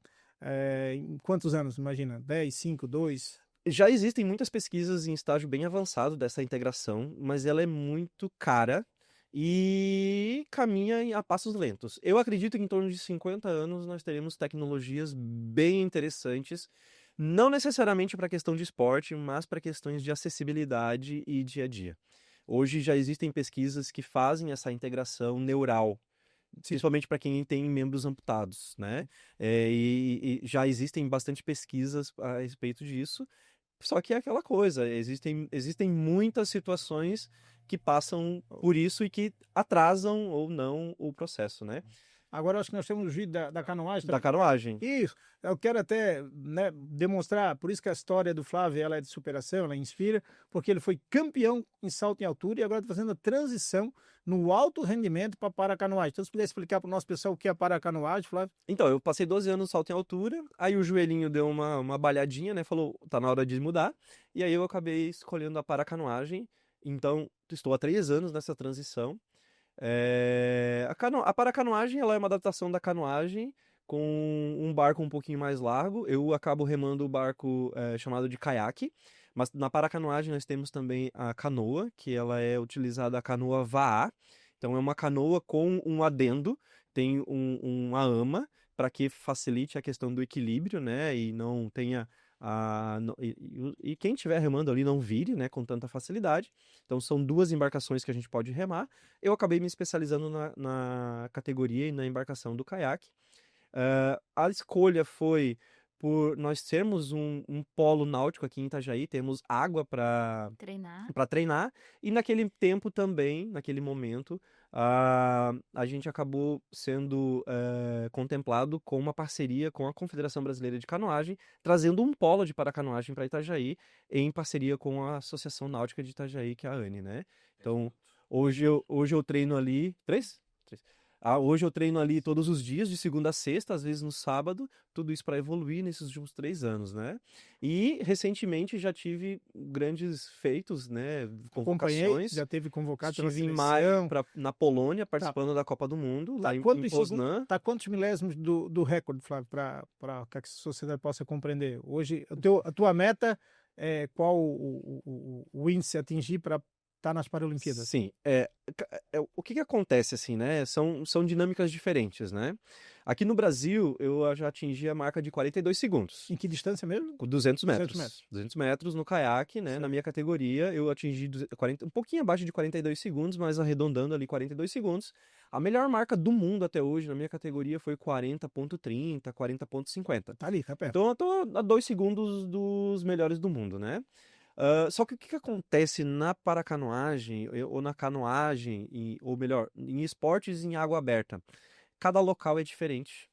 em quantos anos, imagina? 10, 5, 2? Já existem muitas pesquisas em estágio bem avançado dessa integração, mas ela é muito cara e caminha a passos lentos. Eu acredito que em torno de 50 anos nós teremos tecnologias bem interessantes, não necessariamente para a questão de esporte, mas para questões de acessibilidade e dia a dia. Hoje já existem pesquisas que fazem essa integração neural, principalmente para quem tem membros amputados, né? E já existem bastante pesquisas a respeito disso, só que é aquela coisa, existem muitas situações que passam por isso e que atrasam ou não o processo, né? Agora acho que nós temos o vídeo da canoagem. Da canoagem. Isso. Eu quero até demonstrar, por isso que a história do Flávio ela é de superação, ela inspira, porque ele foi campeão em salto em altura e agora está fazendo a transição no alto rendimento para paracanoagem. Então, se puder explicar para o nosso pessoal o que é paracanoagem, Flávio? Então, eu passei 12 anos no salto em altura, aí o joelhinho deu uma balhadinha, né? Falou, tá na hora de mudar. E aí eu acabei escolhendo a paracanoagem. Então, estou há 3 anos nessa transição. A paracanoagem ela é uma adaptação da canoagem com um barco um pouquinho mais largo. Eu acabo remando o barco chamado de caiaque, mas na paracanoagem nós temos também a canoa, que ela é utilizada a canoa vaa. Então é uma canoa com um adendo, tem uma ama para que facilite a questão do equilíbrio, né, e não tenha e quem estiver remando ali não vire, né, com tanta facilidade. Então são 2 embarcações que a gente pode remar. Eu acabei me especializando na categoria e na embarcação do caiaque. A escolha foi por nós termos um polo náutico aqui em Itajaí, temos água para treinar, e naquele tempo também, naquele momento, a gente acabou sendo contemplado com uma parceria com a Confederação Brasileira de Canoagem, trazendo um polo de paracanoagem para Itajaí, em parceria com a Associação Náutica de Itajaí, que é a ANE, né? Então, hoje eu treino ali... 3? Hoje eu treino ali todos os dias, de segunda a sexta, às vezes no sábado, tudo isso para evoluir nesses últimos 3 anos, né? E recentemente já tive grandes feitos, né? Convocações. Já teve convocado. Estive em maio na Polônia, participando da Copa do Mundo, lá em Poznan. Tá quantos milésimos do recorde, Flávio, para que a sociedade possa compreender? Hoje, a tua meta é qual o índice a atingir para tá nas Paralimpíadas? Sim, o que acontece assim, né? São dinâmicas diferentes, né? Aqui no Brasil, eu já atingi a marca de 42 segundos. Em que distância mesmo? Com 200 metros. 200 metros. 200 metros no caiaque, né? Certo. Na minha categoria, eu atingi um pouquinho abaixo de 42 segundos, mas arredondando ali 42 segundos. A melhor marca do mundo até hoje, na minha categoria, foi 40.30, 40.50. Tá ali, tá perto. Então, eu tô a 2 segundos dos melhores do mundo, né? Só que o que acontece na paracanoagem, ou na canoagem, ou melhor, em esportes em água aberta? Cada local é diferente.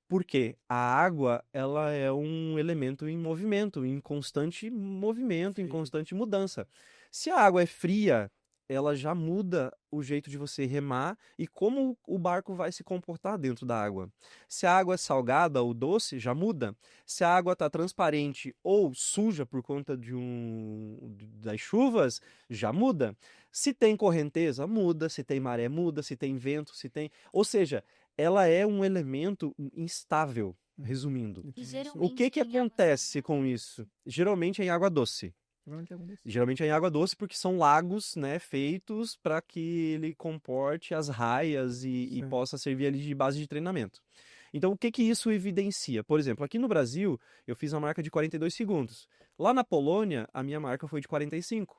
Por quê? A água, ela é um elemento em movimento, em constante movimento, em Sim. constante mudança. Se a água é fria, ela já muda o jeito de você remar e como o barco vai se comportar dentro da água. Se a água é salgada ou doce, já muda. Se a água está transparente ou suja por conta das chuvas, já muda. Se tem correnteza, muda. Se tem maré, muda. Se tem vento, se tem... Ou seja, ela é um elemento instável, resumindo. E O geralmente que em água acontece salgada? com isso? Geralmente é em água doce. Provavelmente algum desses. Geralmente é em água doce porque são lagos, né, feitos para que ele comporte as raias e Certo. possa servir ali de base de treinamento. Então, o que isso evidencia? Por exemplo, aqui no Brasil, eu fiz uma marca de 42 segundos. Lá na Polônia, a minha marca foi de 45.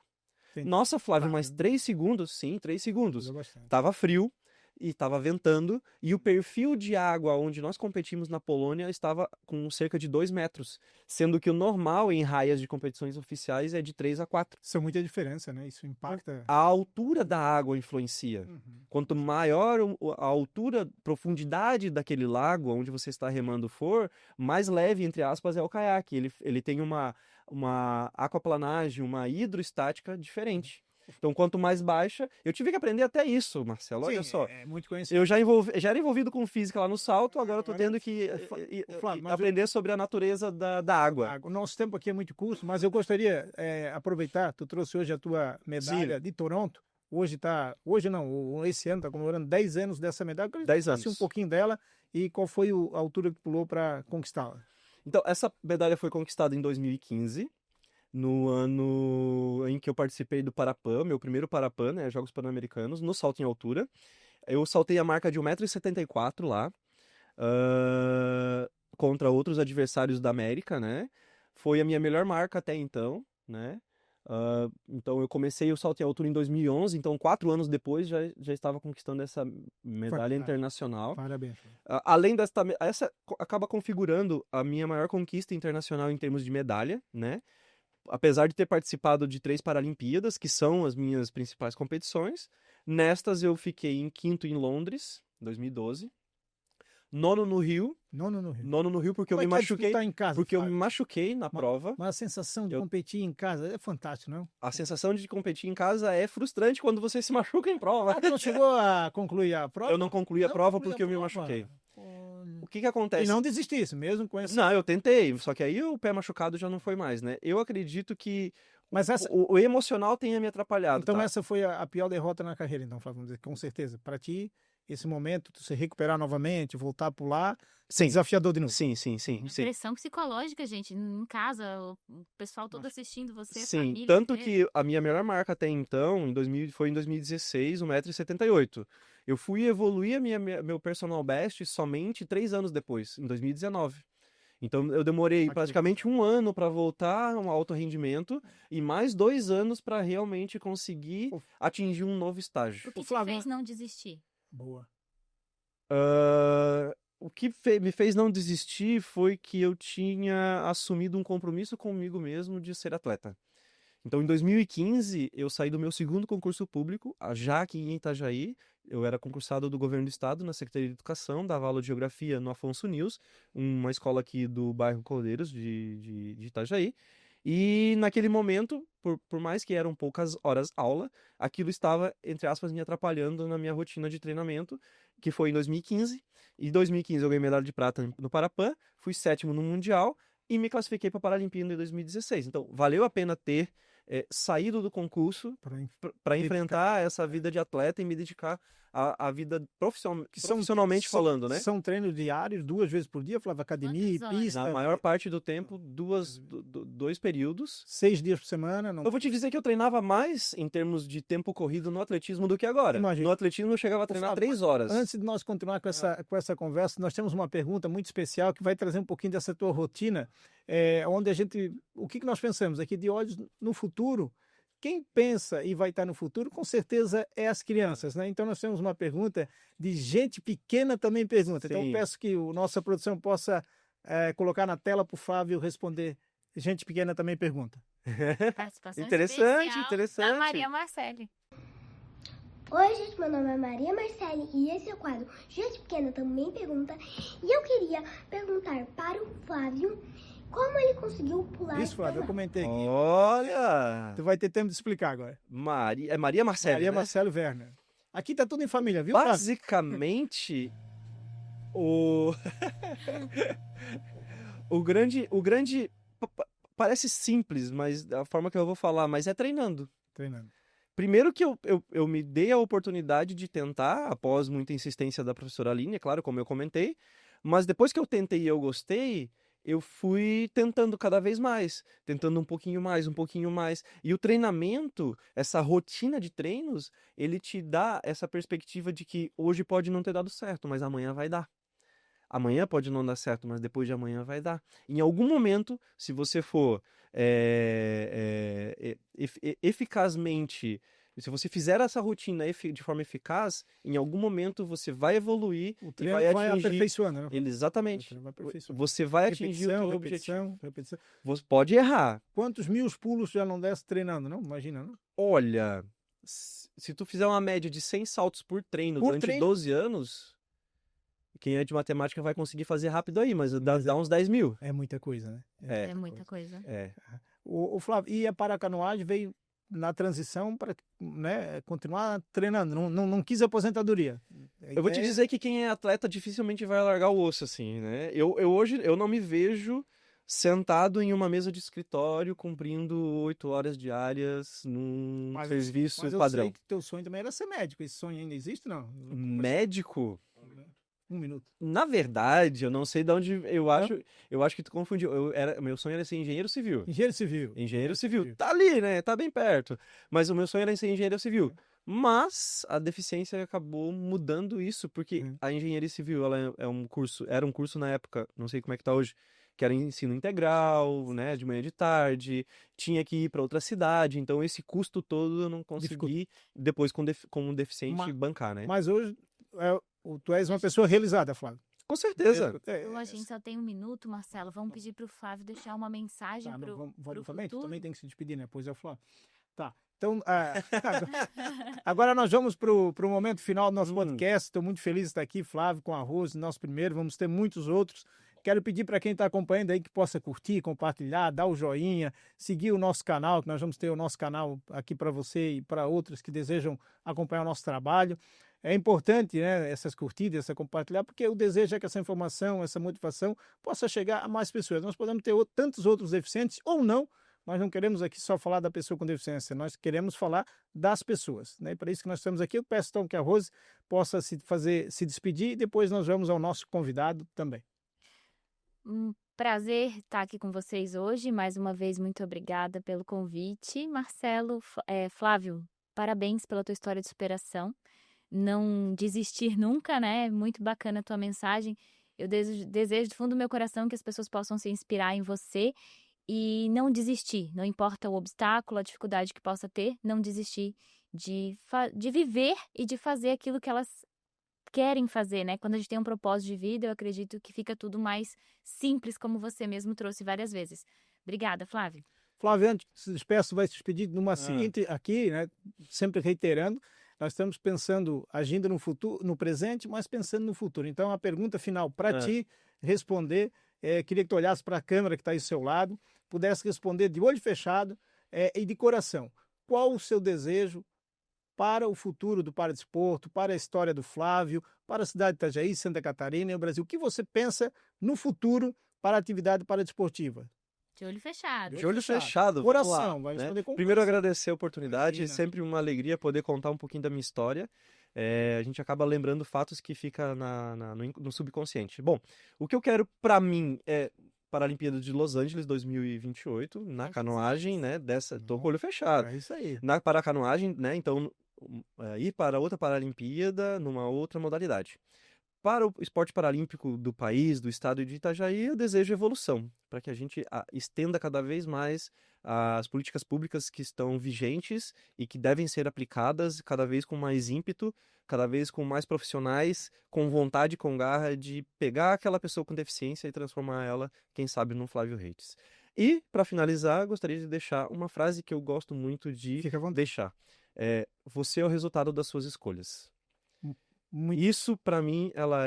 Entendi. Nossa, Flávio, Tá. mas 3 segundos? Sim, 3 segundos. Mudou bastante. Tava frio e tava ventando, e o perfil de água onde nós competimos na Polônia estava com cerca de 2 metros, sendo que o normal em raias de competições oficiais é de 3 a 4. Isso é muita diferença, né? Isso impacta. A altura da água influencia. Uhum. Quanto maior a altura, profundidade daquele lago onde você está remando for, mais leve, entre aspas, é o caiaque. Ele tem uma aquaplanagem, uma hidroestática diferente. Então, quanto mais baixa... Eu tive que aprender até isso, Marcelo, olha Sim, só. é muito conhecido. Eu já era envolvido com física lá no salto, agora eu tô tendo que Flávio, mas aprender sobre a natureza da água. O nosso tempo aqui é muito curto, mas eu gostaria aproveitar, tu trouxe hoje a tua medalha de Toronto. Hoje não, esse ano está comemorando 10 anos dessa medalha. Eu queria 10 que tu falasse anos. um pouquinho dela e qual foi a altura que tu pulou para conquistá-la. Então, essa medalha foi conquistada em 2015, no ano em que eu participei do Parapan, meu primeiro Parapan, né, Jogos Pan-Americanos, no salto em altura. Eu saltei a marca de 1,74 m lá, contra outros adversários da América, né? Foi a minha melhor marca até então, né? Então eu comecei o salto em altura em 2011, então 4 anos depois já estava conquistando essa medalha Fantástico. internacional. Parabéns. Além essa acaba configurando a minha maior conquista internacional em termos de medalha, né? Apesar de ter participado de 3 Paralimpíadas, que são as minhas principais competições, nestas eu fiquei em 5º em Londres, 2012, 9º no Rio, Nono no Rio. 9º no Rio porque eu Como me é que é machuquei, disputar em casa, porque eu me Flávio? machuquei na prova. Mas a sensação de Eu- competir em casa é fantástico, não? A sensação de competir em casa é frustrante quando você se machuca em prova. Ah, tu não chegou a concluir a prova? Eu não concluí a Não prova concluiu a porque eu me prova? machuquei. Olha. O que acontece? E não desistisse, mesmo com esse... Não, eu tentei, só que aí o pé machucado já não foi mais, né? Eu acredito que Mas essa... o emocional tenha me atrapalhado, Então tá? essa foi a pior derrota na carreira, então, Flávio, vamos dizer, com certeza. Para ti, esse momento, tu se recuperar novamente, voltar a pular, Sim, desafiador de novo. sim. Pressão psicológica, gente, em casa, o pessoal todo assistindo você, a Sim, família tanto inteira. que a minha melhor marca até então, foi em 2016, 1,78 m. Eu fui evoluir meu personal best somente 3 anos depois, em 2019. Então eu demorei praticamente 1 ano para voltar a um alto rendimento e mais 2 anos para realmente conseguir atingir um novo estágio. O que te Flávio, fez não desistir? Boa. O que me fez não desistir foi que eu tinha assumido um compromisso comigo mesmo de ser atleta. Então, em 2015, eu saí do meu 2º concurso público, já aqui em Itajaí. Eu era concursado do Governo do Estado na Secretaria de Educação, dava aula de Geografia no Afonso News, uma escola aqui do bairro Caldeiros de Itajaí. E naquele momento, por mais que eram poucas horas aula, aquilo estava, entre aspas, me atrapalhando na minha rotina de treinamento, que foi em 2015. Em 2015 eu ganhei medalha de prata no Parapan, fui 7º no Mundial e me classifiquei para a Paralimpíada em 2016. Então, valeu a pena ter saído do concurso para enfrentar essa vida de atleta e me dedicar a vida Que são- profissionalmente falando, né? São treinos diários, 2 vezes por dia, Flávio, academia e Quantas horas? pista, Na maior parte do tempo, 2 períodos. 6 dias por semana. Não... Eu vou te dizer que eu treinava mais em termos de tempo corrido no atletismo do que agora. Imagina. No atletismo eu chegava a treinar Flávio, 3 horas. Antes de nós continuar com essa conversa, nós temos uma pergunta muito especial que vai trazer um pouquinho dessa tua rotina, onde o que nós pensamos aqui de olhos no futuro. Quem pensa e vai estar no futuro, com certeza, é as crianças, né? Então, nós temos uma pergunta de gente pequena também pergunta. Então, eu Sim. peço que a nossa produção possa colocar na tela para o Flávio responder. Gente pequena também pergunta. Participação Interessante, especial interessante. da Maria Marcele. Oi, gente, meu nome é Maria Marcele e esse é o quadro Gente Pequena Também Pergunta. E eu queria perguntar para o Flávio como ele conseguiu pular Isso, Flávio, eu tão alto. comentei aqui. Olha! Tu vai ter tempo de explicar agora. É Maria Marcele, Maria né? Marcelo Werner. Aqui tá tudo em família, viu, Flávio? Basicamente, o o grande parece simples, mas da forma que eu vou falar, mas é treinando. Treinando. Primeiro que eu me dei a oportunidade de tentar, após muita insistência da professora Aline, é claro, como eu comentei, mas depois que eu tentei e eu gostei, eu fui tentando cada vez mais, tentando um pouquinho mais, um pouquinho mais. E o treinamento, essa rotina de treinos, ele te dá essa perspectiva de que hoje pode não ter dado certo, mas amanhã vai dar. Amanhã pode não dar certo, mas depois de amanhã vai dar. Em algum momento, se você for eficazmente, se você fizer essa rotina de forma eficaz, em algum momento você vai evoluir O e treino vai vai atingir. aperfeiçoando, né? Exatamente. O treino vai aperfeiçoando. Você vai atingir o Repetição, teu objetivo. repetição, repetição. Você pode errar. Quantos mil pulos já não desse treinando, não? Imagina, não? Olha, se tu fizer uma média de 100 saltos por treino Por durante treino? 12 anos, quem é de matemática vai conseguir fazer rápido aí, mas dá uns 10 mil. É muita coisa, né? É muita coisa. É. O Flávio, e a paracanoagem veio na transição para, né, continuar treinando, não quis aposentadoria. Eu vou te dizer que quem é atleta dificilmente vai largar o osso, assim, né? Eu hoje eu não me vejo sentado em uma mesa de escritório cumprindo 8 horas diárias num serviço Mas eu padrão. sei que teu sonho também era ser médico. Esse sonho ainda existe, não? Médico? 1 minuto. Na verdade, eu não sei de onde. Eu acho que tu confundiu. Meu sonho era ser engenheiro civil. Engenheiro civil. Engenheiro civil. Tá ali, né? Tá bem perto. Mas o meu sonho era ser engenheiro civil. Mas a deficiência acabou mudando isso, porque a engenharia civil ela era um curso na época, não sei como é que tá hoje, que era ensino integral, né? De manhã e de tarde, tinha que ir para outra cidade, então esse custo todo eu não consegui, depois com um deficiente, bancar, né? Mas hoje tu és uma pessoa realizada, Flávio. Com certeza. A gente só tem 1 minuto, Marcelo. Vamos pedir para o Flávio deixar uma mensagem Tá, para o também, tu futuro. também tem que se despedir, né? Pois é, Flávio. Tá. Então, agora nós vamos para o momento final do nosso podcast. Estou muito feliz de estar aqui, Flávio, com a Rose, nosso primeiro. Vamos ter muitos outros. Quero pedir para quem está acompanhando aí que possa curtir, compartilhar, dar o joinha, seguir o nosso canal, que nós vamos ter o nosso canal aqui para você e para outros que desejam acompanhar o nosso trabalho. É importante, né, essas curtidas, essa compartilhar, porque o desejo é que essa informação, essa motivação possa chegar a mais pessoas. Nós podemos ter tantos outros deficientes ou não, mas não queremos aqui só falar da pessoa com deficiência, nós queremos falar das pessoas, né? Para isso que nós estamos aqui. Eu peço então que a Rose possa se despedir e depois nós vamos ao nosso convidado também. Um prazer estar aqui com vocês hoje. Mais uma vez, muito obrigada pelo convite. Marcelo, Flávio, parabéns pela tua história de superação. Não desistir nunca, né? Muito bacana a tua mensagem. Eu desejo do fundo do meu coração que as pessoas possam se inspirar em você e não desistir. Não importa o obstáculo, a dificuldade que possa ter, não desistir de viver e de fazer aquilo que elas querem fazer, né? Quando a gente tem um propósito de vida, eu acredito que fica tudo mais simples, como você mesmo trouxe várias vezes. Obrigada, Flávio. Flávio, antes que se despeça, vai se despedir numa seguinte aqui, né? Sempre reiterando, nós estamos pensando, agindo no futuro, no presente, mas pensando no futuro. Então, a pergunta final para ti responder, queria que tu olhasse para a câmera que está aí ao seu lado, pudesse responder de olho fechado e de coração. Qual o seu desejo para o futuro do paradesporto, para a história do Flávio, para a cidade de Itajaí, Santa Catarina e o Brasil? O que você pensa no futuro para a atividade paradesportiva? De olho fechado. De olho fechado. Coração, vai responder com Primeiro, coração. agradecer a oportunidade. Imagina. Sempre uma alegria poder contar um pouquinho da minha história. a gente acaba lembrando fatos que ficam no subconsciente. Bom, o que eu quero para mim é Paralimpíada de Los Angeles 2028, na canoagem, né, tô com o olho fechado. É isso aí. Na paracanoagem, né, então ir para outra Paralimpíada numa outra modalidade. Para o esporte paralímpico do país, do estado de Itajaí, eu desejo evolução, para que a gente estenda cada vez mais as políticas públicas que estão vigentes e que devem ser aplicadas cada vez com mais ímpeto, cada vez com mais profissionais, com vontade, com garra de pegar aquela pessoa com deficiência e transformar ela, quem sabe, num Flávio Reis. E, para finalizar, gostaria de deixar uma frase que eu gosto muito de deixar. Você é o resultado das suas escolhas. Isso, para mim, ela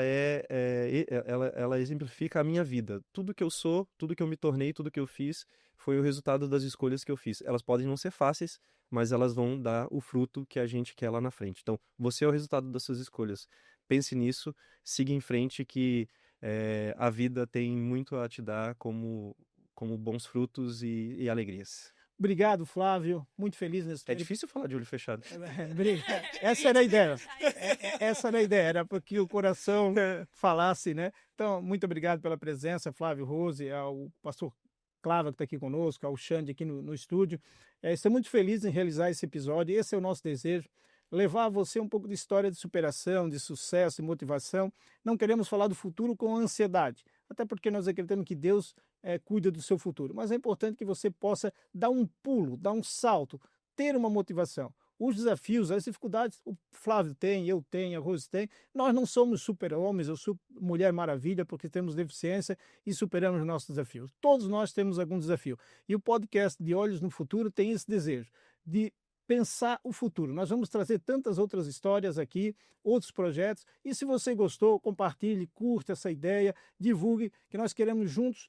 exemplifica a minha vida. Tudo que eu sou, tudo que eu me tornei, tudo que eu fiz, foi o resultado das escolhas que eu fiz. Elas podem não ser fáceis, mas elas vão dar o fruto que a gente quer lá na frente. Então, você é o resultado das suas escolhas. Pense nisso, siga em frente, que a vida tem muito a te dar como bons frutos e alegrias. Obrigado, Flávio. Muito feliz nesse É difícil falar de olho fechado. Essa era a ideia. Essa era a ideia, era para que o coração falasse, né? Então, muito obrigado pela presença, Flávio Rose, ao pastor Clava, que está aqui conosco, ao Xande aqui no estúdio. Estou muito feliz em realizar esse episódio. Esse é o nosso desejo. Levar a você um pouco de história de superação, de sucesso, de motivação. Não queremos falar do futuro com ansiedade, até porque nós acreditamos que Deus cuida do seu futuro. Mas é importante que você possa dar um pulo, dar um salto, ter uma motivação. Os desafios, as dificuldades, o Flávio tem, eu tenho, a Rose tem. Nós não somos super-homens ou mulher maravilha porque temos deficiência e superamos os nossos desafios. Todos nós temos algum desafio. E o podcast de Olhos no Futuro tem esse desejo de pensar o futuro. Nós vamos trazer tantas outras histórias aqui, outros projetos, e se você gostou, compartilhe, curta essa ideia, divulgue, que nós queremos juntos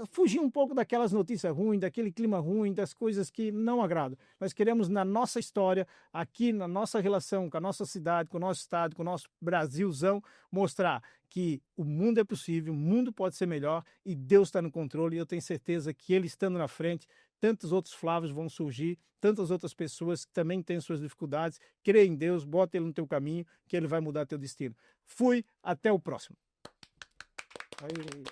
fugir um pouco daquelas notícias ruins, daquele clima ruim, das coisas que não agradam. Nós queremos, na nossa história, aqui na nossa relação com a nossa cidade, com o nosso estado, com o nosso Brasilzão, mostrar que o mundo é possível, o mundo pode ser melhor e Deus está no controle, e eu tenho certeza que Ele estando na frente, tantos outros Flávios vão surgir, tantas outras pessoas que também têm suas dificuldades. Crê em Deus, bota Ele no teu caminho, que Ele vai mudar teu destino. Fui, até o próximo. Aí.